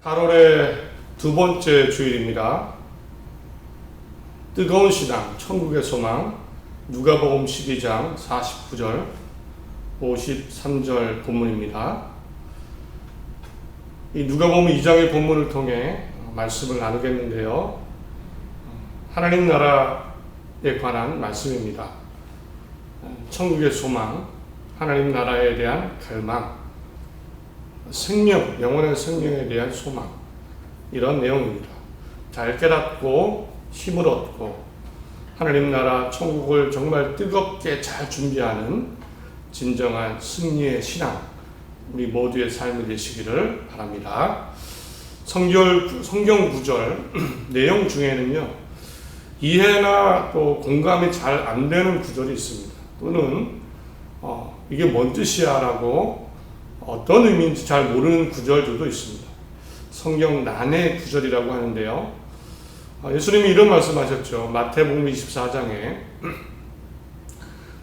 8월의 두 번째 주일입니다. 뜨거운 신앙, 천국의 소망, 누가복음 12장 49절, 53절 본문입니다. 이 누가복음 2장의 본문을 통해 말씀을 나누겠는데요. 하나님 나라에 관한 말씀입니다. 천국의 소망, 하나님 나라에 대한 갈망, 생명, 영원한 생명에 대한 소망, 이런 내용입니다. 잘 깨닫고 힘을 얻고 하나님 나라 천국을 정말 뜨겁게 잘 준비하는 진정한 승리의 신앙, 우리 모두의 삶이 되시기를 바랍니다. 성경 구절 내용 중에는요, 이해나 또 공감이 잘 안 되는 구절이 있습니다. 또는 이게 뭔 뜻이야 라고 어떤 의미인지 잘 모르는 구절들도 있습니다. 성경 난해 구절이라고 하는데요. 예수님이 이런 말씀하셨죠. 마태복음 24장에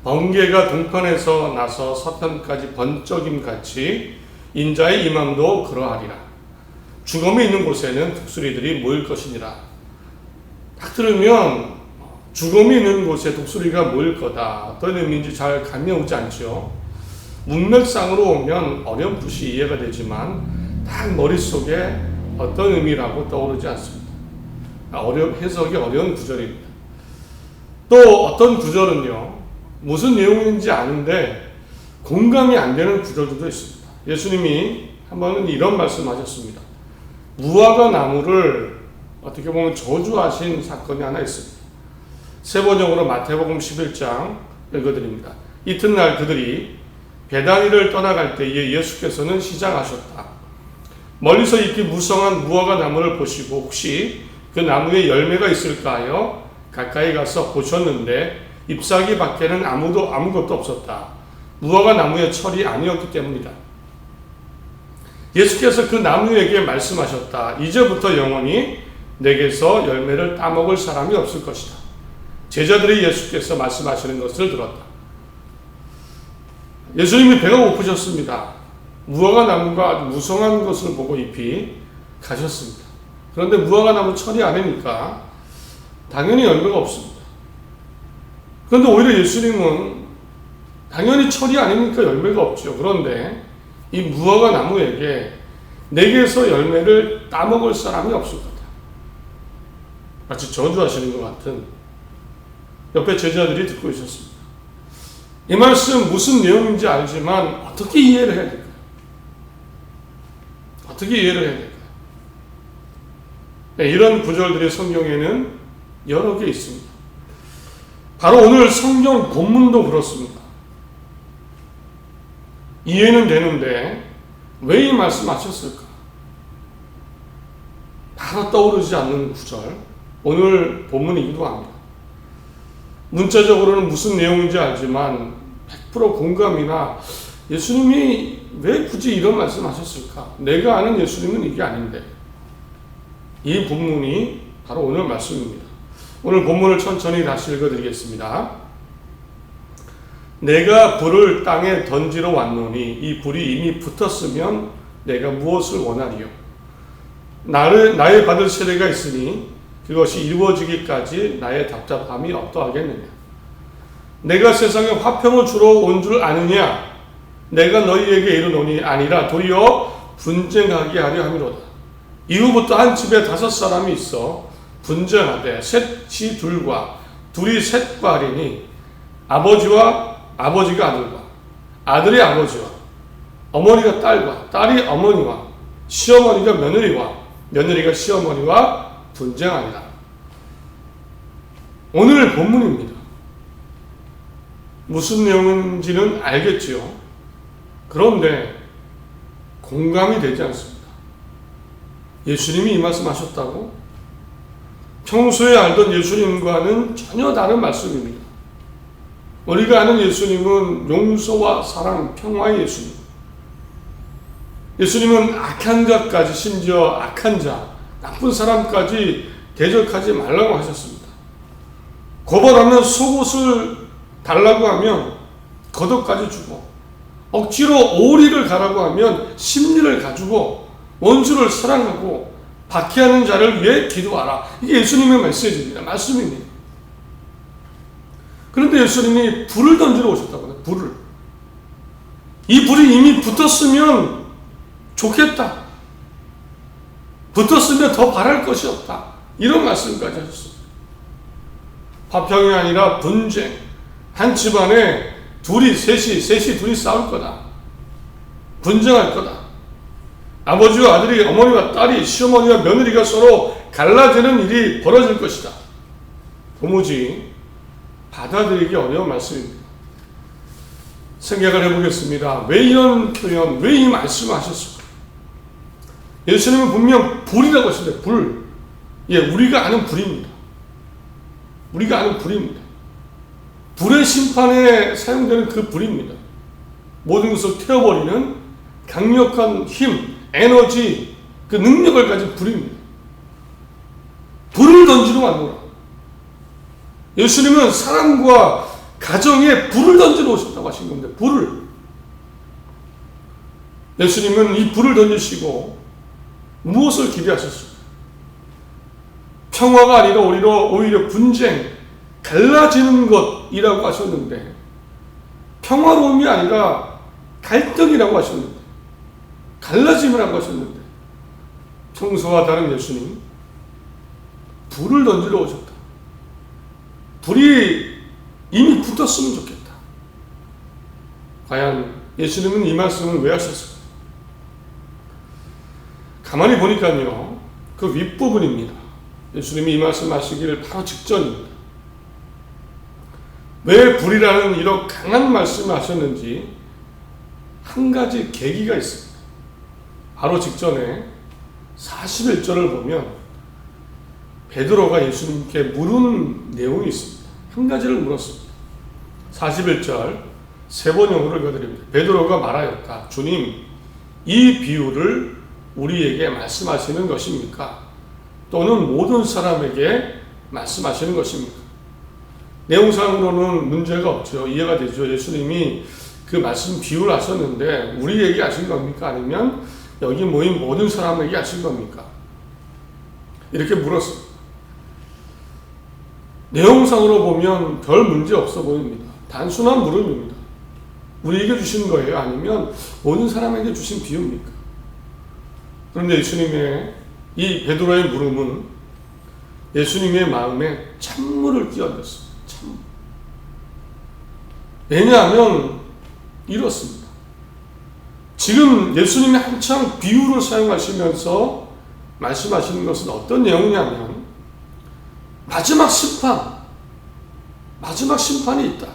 번개가 동편에서 나서 서편까지 번쩍임같이 인자의 임함도 그러하리라. 죽음이 있는 곳에는 독수리들이 모일 것이니라. 딱 들으면 죽음이 있는 곳에 독수리가 모일 거다. 어떤 의미인지 잘 감이 오지 않죠. 문맥상으로 오면 어렴풋이 이해가 되지만 딱 머릿속에 어떤 의미라고 떠오르지 않습니다. 해석이 어려운 구절입니다. 또 어떤 구절은요, 무슨 내용인지 아는데 공감이 안 되는 구절들도 있습니다. 예수님이 한 번은 이런 말씀하셨습니다. 무화과 나무를 어떻게 보면 저주하신 사건이 하나 있습니다. 세번역으로 마태복음 11장 읽어드립니다. 이튿날 그들이 베다니를 떠나갈 때에 예수께서는 시장하셨다. 멀리서 익히 무성한 무화과 나무를 보시고 혹시 그 나무에 열매가 있을까 하여 가까이 가서 보셨는데 잎사귀 밖에는 아무것도 없었다. 무화과 나무의 철이 아니었기 때문이다. 예수께서 그 나무에게 말씀하셨다. 이제부터 영원히 내게서 열매를 따먹을 사람이 없을 것이다. 제자들이 예수께서 말씀하시는 것을 들었다. 예수님이 배가 고프셨습니다. 무화과 나무가 아주 무성한 것을 보고 잎이 가셨습니다. 그런데 무화과 나무 철이 아니니까 당연히 열매가 없습니다. 그런데 오히려 예수님은 당연히 철이 아니니까 열매가 없죠. 그런데 이 무화과 나무에게 내게서 열매를 따먹을 사람이 없을 거다. 마치 저주하시는 것 같은, 옆에 제자들이 듣고 있었습니다. 이 말씀 무슨 내용인지 알지만 어떻게 이해를 해야 될까요? 어떻게 이해를 해야 될까요? 네, 이런 구절들이 성경에는 여러 개 있습니다. 바로 오늘 성경 본문도 그렇습니다. 이해는 되는데 왜 이 말씀하셨을까? 바로 떠오르지 않는 구절, 오늘 본문이기도 합니다. 문자적으로는 무슨 내용인지 알지만 100% 공감이나 예수님이 왜 굳이 이런 말씀 하셨을까? 내가 아는 예수님은 이게 아닌데. 이 본문이 바로 오늘 말씀입니다. 오늘 본문을 천천히 다시 읽어드리겠습니다. 내가 불을 땅에 던지러 왔노니 이 불이 이미 붙었으면 내가 무엇을 원하리요? 나의 받을 세례가 있으니 그것이 이루어지기까지 나의 답답함이 어떠하겠느냐? 내가 세상에 화평을 주러 온 줄 아느냐? 내가 너희에게 이르노니 아니라 도리어 분쟁하게 하려 함이로다. 이후부터 한 집에 5사람이 있어 분쟁하되 셋이 둘과 둘이 셋과 하리니 아버지가 아들과 아들이 아버지와 어머니가 딸과 딸이 어머니와 시어머니가 며느리와 며느리가 시어머니와 분쟁하리라. 오늘 본문입니다. 무슨 내용인지는 알겠지요. 그런데 공감이 되지 않습니다. 예수님이 이 말씀하셨다고? 평소에 알던 예수님과는 전혀 다른 말씀입니다. 우리가 아는 예수님은 용서와 사랑, 평화의 예수님. 예수님은 악한 자까지, 심지어 악한 자, 나쁜 사람까지 대적하지 말라고 하셨습니다. 거절하면 속옷을 달라고 하면 겉옷까지 주고, 억지로 오리를 가라고 하면 심리를 가지고 원수를 사랑하고 박해하는 자를 위해 기도하라. 이게 예수님의 메시지입니다. 말씀입니다. 그런데 예수님이 불을 던지러 오셨다고 해요. 불을. 이 불이 이미 붙었으면 좋겠다. 붙었으면 더 바랄 것이 없다. 이런 말씀까지 하셨습니다. 화평이 아니라 분쟁. 한 집안에 셋이 둘이 싸울 거다. 분쟁할 거다. 아버지와 아들이, 어머니와 딸이, 시어머니와 며느리가 서로 갈라지는 일이 벌어질 것이다. 도무지 받아들이기 어려운 말씀입니다. 생각을 해보겠습니다. 왜 이런 표현, 왜 이 말씀을 하셨을까? 예수님은 분명 불이라고 하셨는데, 불. 예, 우리가 아는 불입니다. 우리가 아는 불입니다. 불의 심판에 사용되는 그 불입니다. 모든 것을 태워버리는 강력한 힘, 에너지, 그 능력을 가진 불입니다. 불을 던지러 왔노라. 예수님은 사람과 가정에 불을 던지러 오셨다고 하신 겁니다. 불을. 예수님은 이 불을 던지시고 무엇을 기대하셨습니까? 평화가 아니라 오히려 분쟁, 갈라지는 것이라고 하셨는데, 평화로움이 아니라 갈등이라고 하셨는데, 갈라짐이라고 하셨는데, 평소와 다른 예수님, 불을 던지러 오셨다. 불이 이미 붙었으면 좋겠다. 과연 예수님은 이 말씀을 왜 하셨을까? 가만히 보니까요, 그 윗부분입니다. 예수님이 이 말씀 하시기를 바로 직전입니다. 왜 불이라는 이런 강한 말씀을 하셨는지 한 가지 계기가 있습니다. 바로 직전에 41절을 보면 베드로가 예수님께 물은 내용이 있습니다. 한 가지를 물었습니다. 41절 세 번 영어로 읽어드립니다. 베드로가 말하였다. 주님, 이 비유를 우리에게 말씀하시는 것입니까? 또는 모든 사람에게 말씀하시는 것입니까? 내용상으로는 문제가 없죠. 이해가 되죠. 예수님이 그 말씀 비유를 하셨는데 우리에게 하신 겁니까? 아니면 여기 모인 모든 사람에게 하신 겁니까? 이렇게 물었습니다. 내용상으로 보면 별 문제 없어 보입니다. 단순한 물음입니다. 우리에게 주신 거예요? 아니면 모든 사람에게 주신 비유입니까? 그런데 예수님의 이 베드로의 물음은 예수님의 마음에 찬물을 끼얹었습니다. 찬물. 왜냐하면 이렇습니다. 지금 예수님이 한창 비유를 사용하시면서 말씀하시는 것은 어떤 내용이냐면 마지막 심판이 있다.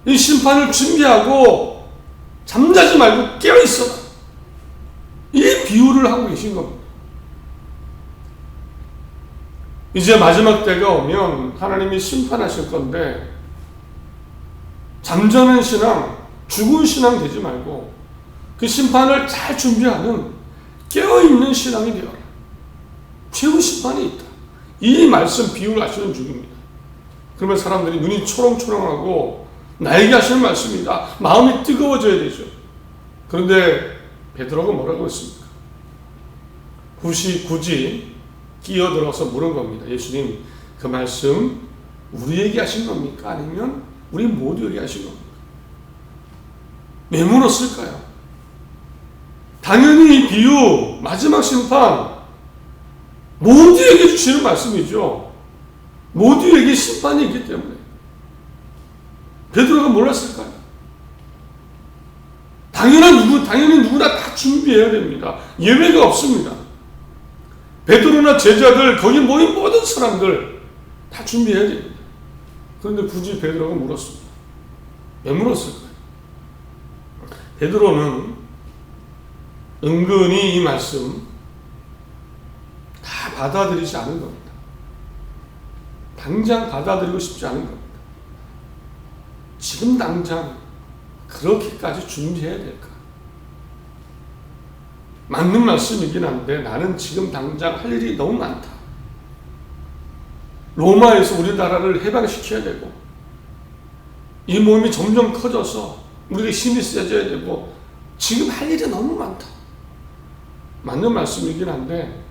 이 심판을 준비하고 잠자지 말고 깨어있어라. 이 비유를 하고 계신 겁니다. 이제 마지막 때가 오면 하나님이 심판하실 건데 잠자는 신앙, 죽은 신앙 되지 말고 그 심판을 잘 준비하는 깨어있는 신앙이 되어라. 최후 심판이 있다. 이 말씀 비유를 하시는 중입니다. 그러면 사람들이 눈이 초롱초롱하고 나에게 하시는 말씀이다. 마음이 뜨거워져야 되죠. 그런데 베드로가 뭐라고 했습니까? 굳이 끼어들어서 물은 겁니다. 예수님, 그 말씀 우리에게 하신 겁니까? 아니면 우리 모두에게 하신 겁니까? 왜 물었을까요? 당연히 이 비유, 마지막 심판, 모두에게 주시는 말씀이죠. 모두에게 심판이 있기 때문에. 베드로가 몰랐을까요? 당연히 누구나 다 준비해야 됩니다. 예외가 없습니다. 베드로나 제자들, 거기 모인 모든 사람들 다 준비해야 됩니다. 그런데 굳이 베드로가 물었습니다. 왜 물었을까요? 베드로는 은근히 이 말씀 다 받아들이지 않은 겁니다. 당장 받아들이고 싶지 않은 겁니다. 지금 당장 그렇게까지 준비해야 될까? 맞는 말씀이긴 한데 나는 지금 당장 할 일이 너무 많다. 로마에서 우리나라를 해방시켜야 되고 이 모임이 점점 커져서 우리가 힘이 세져야 되고 지금 할 일이 너무 많다. 맞는 말씀이긴 한데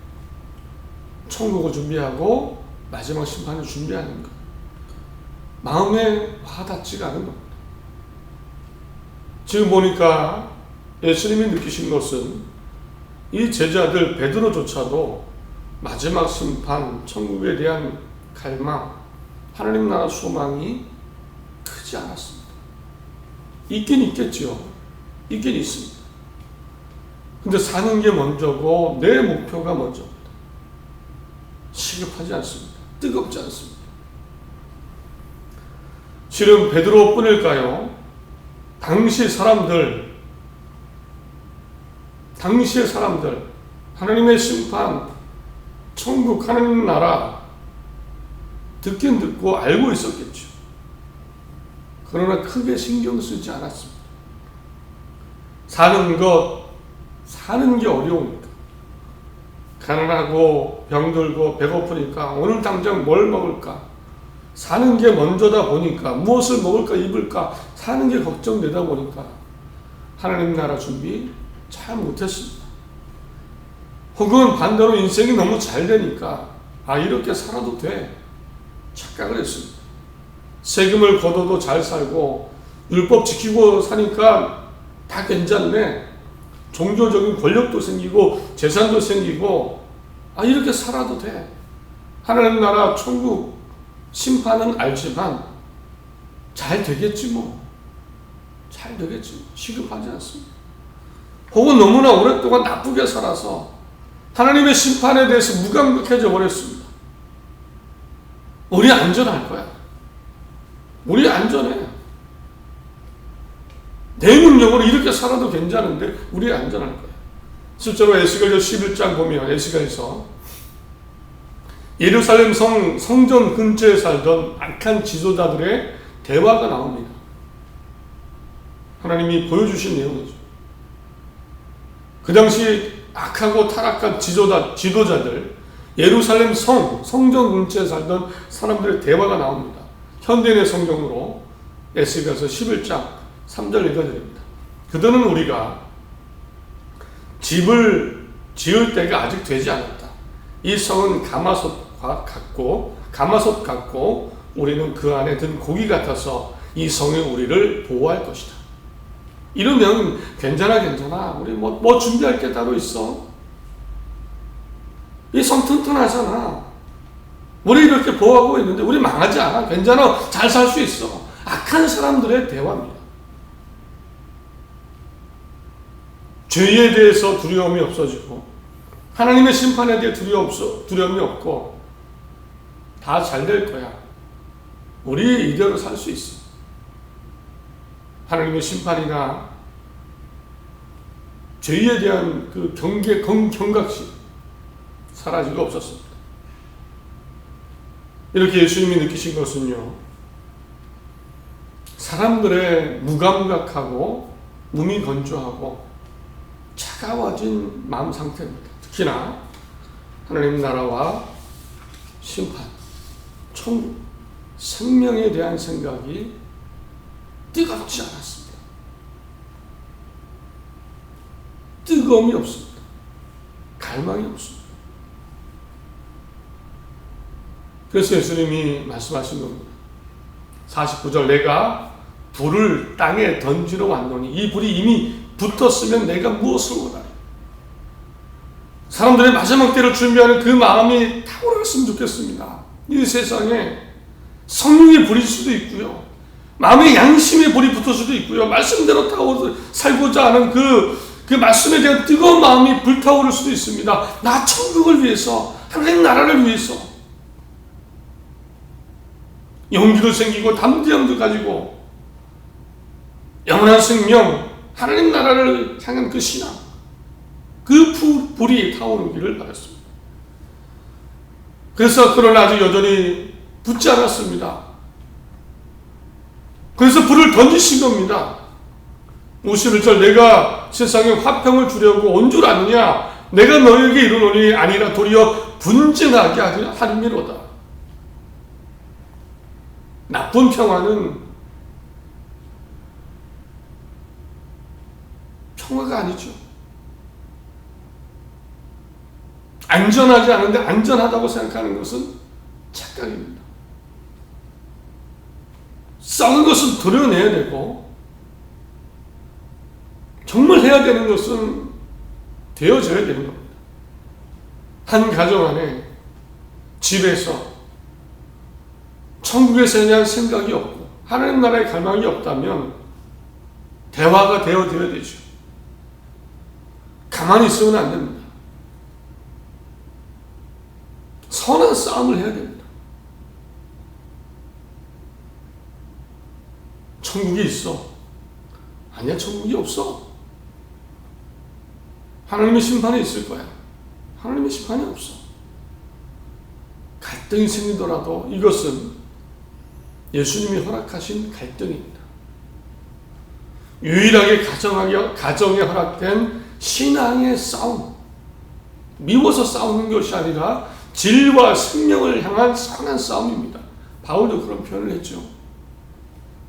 천국을 준비하고 마지막 심판을 준비하는 것, 마음에 와닿지가 않은 겁니다. 지금 보니까 예수님이 느끼신 것은 이 제자들 베드로조차도 마지막 심판, 천국에 대한 갈망, 하나님 나라 소망이 크지 않았습니다. 있긴 있겠지요. 있긴 있습니다. 근데 사는 게 먼저고 내 목표가 먼저입니다. 시급하지 않습니다. 뜨겁지 않습니다. 실은 베드로뿐일까요? 당시의 사람들, 하나님의 심판, 천국, 하나님 나라 듣긴 듣고 알고 있었겠죠. 그러나 크게 신경 쓰지 않았습니다. 사는 게 어려우니까. 가난하고 병들고 배고프니까 오늘 당장 뭘 먹을까? 사는 게 먼저다 보니까, 무엇을 먹을까 입을까 사는 게 걱정되다 보니까 하나님 나라 준비 잘 못했습니다. 혹은 반대로 인생이 너무 잘 되니까 이렇게 살아도 돼 착각을 했습니다. 세금을 걷어도 잘 살고 율법 지키고 사니까 다 괜찮네. 종교적인 권력도 생기고 재산도 생기고 이렇게 살아도 돼. 하나님 나라 천국 심판은 알지만 잘 되겠지 뭐. 잘 되겠지. 시급하지 않습니다. 혹은 너무나 오랫동안 나쁘게 살아서 하나님의 심판에 대해서 무감각해져 버렸습니다. 우리 안전할 거야. 우리 안전해. 내 능력으로 이렇게 살아도 괜찮은데 우리 안전할 거야. 실제로 에스겔서 11장 보면 에스겔서 예루살렘 성전 근처에 살던 악한 지도자들의 대화가 나옵니다. 하나님이 보여주신 내용이죠. 그 당시 악하고 타락한 지도자들, 예루살렘 성전 근처에 살던 사람들의 대화가 나옵니다. 현대인의 성경으로 에스겔서 11장 3절 읽어드립니다. 그들은 우리가 집을 지을 때가 아직 되지 않았다. 이 성은 가마솥 같고 우리는 그 안에 든 고기 같아서 이 성이 우리를 보호할 것이다. 이러면 괜찮아. 우리 뭐 준비할 게 따로 있어. 이 성 튼튼하잖아. 우리 이렇게 보호하고 있는데 우리 망하지 않아. 괜찮아. 잘 살 수 있어. 악한 사람들의 대화입니다. 죄에 대해서 두려움이 없어지고 하나님의 심판에 대해 두려움이 없고 다 잘 될 거야. 우리 이대로 살 수 있어. 하나님의 심판이나 죄에 대한 그 경각심 사라지고 없었습니다. 이렇게 예수님이 느끼신 것은요, 사람들의 무감각하고 무미건조하고 차가워진 마음 상태입니다. 특히나 하나님 나라와 심판, 천국, 생명에 대한 생각이 뜨겁지 않았습니다. 뜨거움이 없습니다. 갈망이 없습니다. 그래서 예수님이 말씀하신 겁니다. 49절 내가 불을 땅에 던지러 왔노니 이 불이 이미 붙었으면 내가 무엇을 원하리. 사람들의 마지막 때를 준비하는 그 마음이 탁월했으면 좋겠습니다. 이 세상에 성령의 불일 수도 있고요, 마음의 양심의 불이 붙을 수도 있고요, 말씀대로 타오르 살고자 하는 그 말씀에 대한 뜨거운 마음이 불타오를 수도 있습니다. 나 천국을 위해서, 하나님 나라를 위해서 용기도 생기고 담대함도 가지고 영원한 생명, 하나님 나라를 향한 그 신앙, 그 불이 타오르기를 바랐습니다. 그래서 그러나 아직 여전히 붙지 않았습니다. 그래서 불을 던지신 겁니다. 51절 내가 세상에 화평을 주려고 온 줄 아느냐? 내가 너에게 이르노니 아니라 도리어 분쟁하게 하리미로다. 나쁜 평화는 평화가 아니죠. 안전하지 않은데 안전하다고 생각하는 것은 착각입니다. 싸운 것은 도려내야 되고 정말 해야 되는 것은 되어져야 되는 겁니다. 한 가정 안에 집에서 천국에 대한 생각이 없고 하나님 나라의 갈망이 없다면 대화가 되어야 되죠. 가만히 있으면 안 됩니다. 선한 싸움을 해야 됩니다. 천국이 있어. 아니야, 천국이 없어. 하나님의 심판이 있을 거야. 하나님의 심판이 없어. 갈등이 생기더라도 이것은 예수님이 허락하신 갈등입니다. 유일하게 가정에 허락된 신앙의 싸움. 미워서 싸우는 것이 아니라 진리와 생명을 향한 선한 싸움입니다. 바울도 그런 표현을 했죠.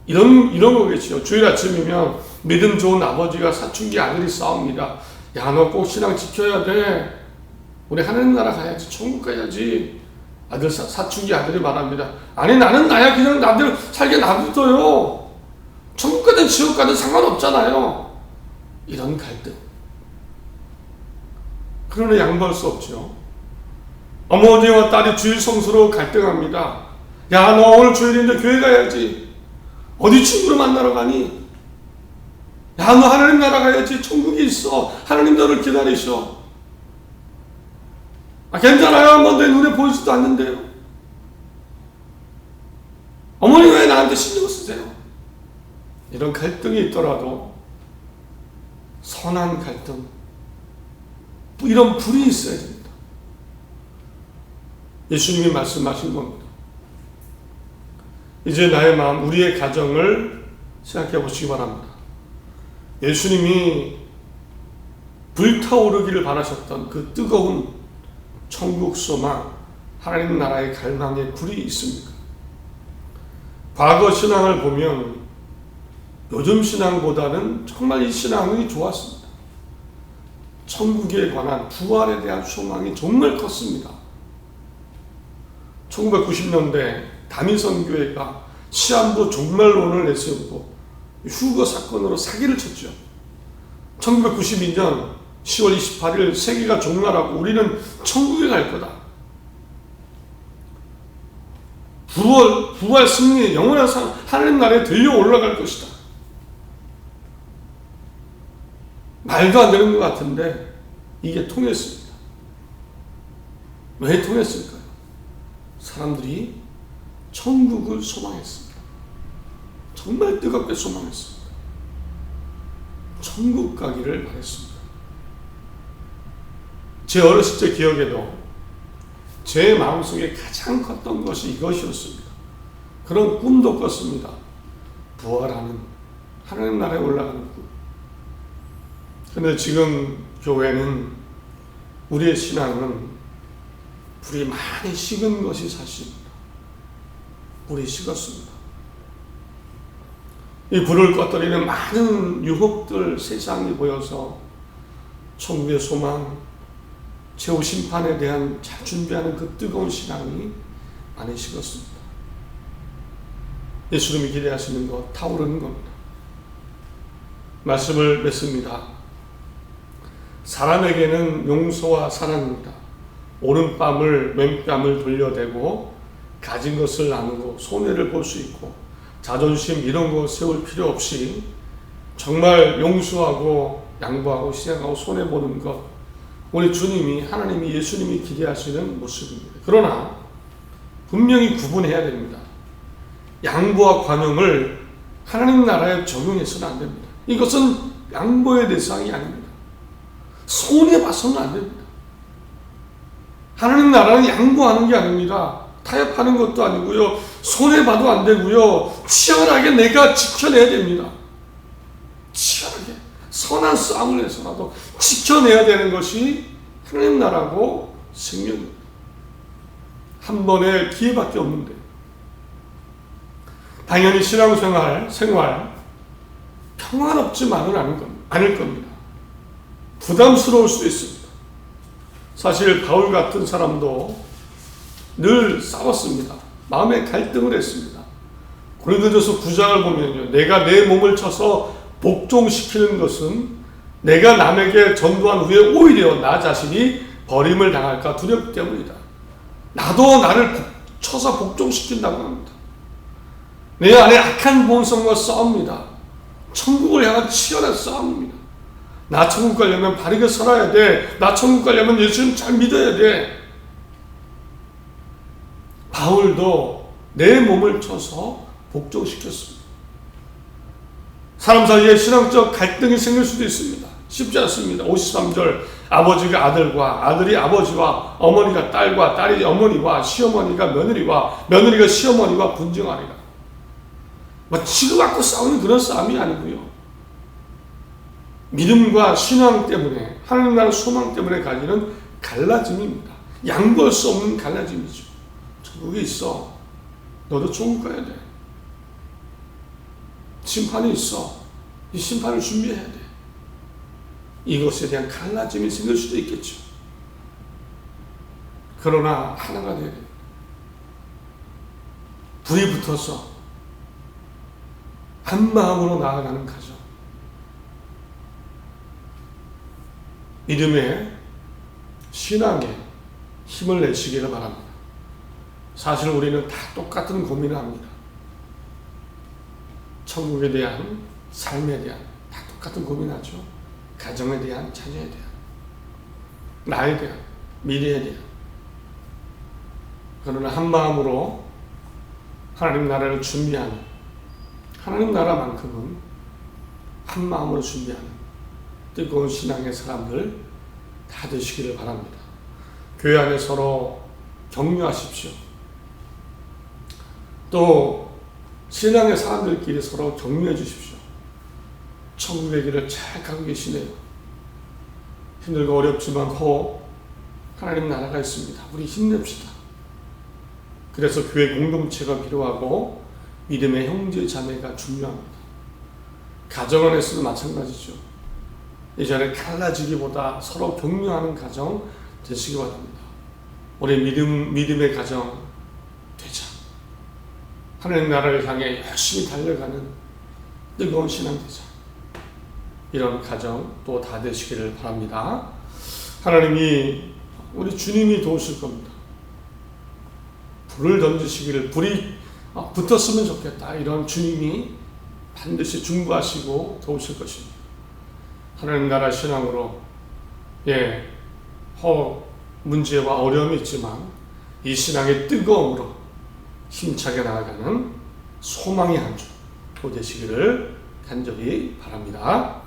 이런 거겠죠. 주일 아침이면 믿음 좋은 아버지가 사춘기 아들이 싸웁니다. 야, 너 꼭 신앙 지켜야 돼. 우리 하나님 나라 가야지. 천국 가야지. 사춘기 아들이 말합니다. 아니, 나는 나야. 그냥 나들 살게 놔둬요. 천국 가든 지옥 가든 상관없잖아요. 이런 갈등. 그러나 양보할 수 없죠. 어머니와 딸이 주일 성수로 갈등합니다. 야, 너 오늘 주일인데 교회 가야지. 어디 친구를 만나러 가니? 야, 너 하나님 나라 가야지. 천국이 있어. 하나님 너를 기다리셔. 아, 괜찮아요. 뭐 내 눈에 보이지도 않는데요. 어머니 왜 나한테 신경 쓰세요? 이런 갈등이 있더라도 선한 갈등, 이런 불이 있어야 됩니다. 예수님이 말씀하신 겁니다. 이제 나의 마음, 우리의 가정을 생각해 보시기 바랍니다. 예수님이 불타오르기를 바라셨던 그 뜨거운 천국 소망, 하나님 나라의 갈망의 불이 있습니까? 과거 신앙을 보면 요즘 신앙보다는 정말 이 신앙이 좋았습니다. 천국에 관한 부활에 대한 소망이 정말 컸습니다. 1990년대 다민선 교회가 시한부 종말론을 내세우고 휴거 사건으로 사기를 쳤죠. 1992년 10월 28일 세계가 종말하고 우리는 천국에 갈 거다. 부활 승리, 영원한 하나님 나라에 들려 올라갈 것이다. 말도 안 되는 것 같은데 이게 통했습니다. 왜 통했을까요? 사람들이 천국을 소망했습니다. 정말 뜨겁게 소망했습니다. 천국 가기를 바랬습니다. 제 어렸을 때 기억에도 제 마음속에 가장 컸던 것이 이것이었습니다. 그런 꿈도 꿨습니다. 부활하는 하나님 나라에 올라가는 꿈. 그런데 지금 교회는, 우리의 신앙은 불이 많이 식은 것이 사실입니다. 불이 식었습니다. 이 불을 꺼뜨리는 많은 유혹들, 세상이 보여서 천국의 소망, 최후 심판에 대한 잘 준비하는 그 뜨거운 신앙이 많이 식었습니다. 예수님이 기대하시는 것, 타오르는 겁니다. 말씀을 맺습니다. 사람에게는 용서와 사랑입니다. 오른뺨을 왼뺨을 돌려대고 가진 것을 나누고 손해를 볼 수 있고 자존심 이런 거 세울 필요 없이 정말 용서하고 양보하고 시행하고 손해보는 것, 우리 주님이, 하나님이, 예수님이 기대하시는 모습입니다. 그러나 분명히 구분해야 됩니다. 양보와 관용을 하나님 나라에 적용해서는 안 됩니다. 이것은 양보의 대상이 아닙니다. 손해봐서는 안 됩니다. 하나님 나라는 양보하는 게 아닙니다. 타협하는 것도 아니고요. 손해봐도 안 되고요. 치열하게 내가 지켜내야 됩니다. 치열하게 선한 싸움을 해서라도 지켜내야 되는 것이 하나님 나라고 생명입니다. 한 번의 기회밖에 없는데, 당연히 신앙생활 평안없지만은 않을 겁니다. 부담스러울 수도 있습니다. 사실 바울 같은 사람도 늘 싸웠습니다. 마음에 갈등을 했습니다. 고린도전서 9장을 보면요, 내가 내 몸을 쳐서 복종시키는 것은 내가 남에게 전도한 후에 오히려 나 자신이 버림을 당할까 두렵기 때문이다. 나도 나를 쳐서 복종시킨다고 합니다. 내 안에 악한 본성과 싸웁니다. 천국을 향한 치열한 싸움입니다. 나 천국 가려면 바르게 살아야 돼. 나 천국 가려면 예수님 잘 믿어야 돼. 바울도 내 몸을 쳐서 복종시켰습니다. 사람 사이에 신앙적 갈등이 생길 수도 있습니다. 쉽지 않습니다. 53절, 아버지가 아들과 아들이 아버지와 어머니가 딸과 딸이 어머니와 시어머니가 며느리와 며느리가 시어머니와 분쟁하리라. 치고받고 싸우는 그런 싸움이 아니고요. 믿음과 신앙 때문에, 하나님 나라 소망 때문에 가지는 갈라짐입니다. 양보할 수 없는 갈라짐이죠. 천국이 있어. 너도 천국 가야 돼. 심판이 있어. 이 심판을 준비해야 돼. 이것에 대한 갈라짐이 생길 수도 있겠죠. 그러나 하나가 돼야 돼. 불이 붙어서 한 마음으로 나아가는 가정. 믿음의 신앙에 힘을 내시기를 바랍니다. 사실 우리는 다 똑같은 고민을 합니다. 천국에 대한, 삶에 대한 다 똑같은 고민하죠. 가정에 대한, 자녀에 대한, 나에 대한, 미래에 대한. 그러나 한 마음으로 하나님 나라를 준비하는, 하나님 나라만큼은 한 마음으로 준비하는 뜨거운 신앙의 사람들 다 되시기를 바랍니다. 교회 안에 서로 격려하십시오. 또 신앙의 사람들끼리 서로 격려해 주십시오. 천국의 길을 잘 가고 계시네요. 힘들고 어렵지만 하나님 나라가 있습니다. 우리 힘냅시다. 그래서 교회 공동체가 필요하고 믿음의 형제 자매가 중요합니다. 가정 안에서도 마찬가지죠. 이전에 갈라지기보다 서로 격려하는 가정 되시기 바랍니다. 우리 믿음의 가정 되자. 하나님 나라를 향해 열심히 달려가는 뜨거운 신앙 되자. 이런 가정 또 다 되시기를 바랍니다. 하나님이, 우리 주님이 도우실 겁니다. 불을 던지시기를, 불이 붙었으면 좋겠다. 이런 주님이 반드시 중보하시고 도우실 것입니다. 하나님 나라 신앙으로, 문제와 어려움이 있지만 이 신앙의 뜨거움으로 힘차게 나아가는 소망의 한 주 또 되시기를 간절히 바랍니다.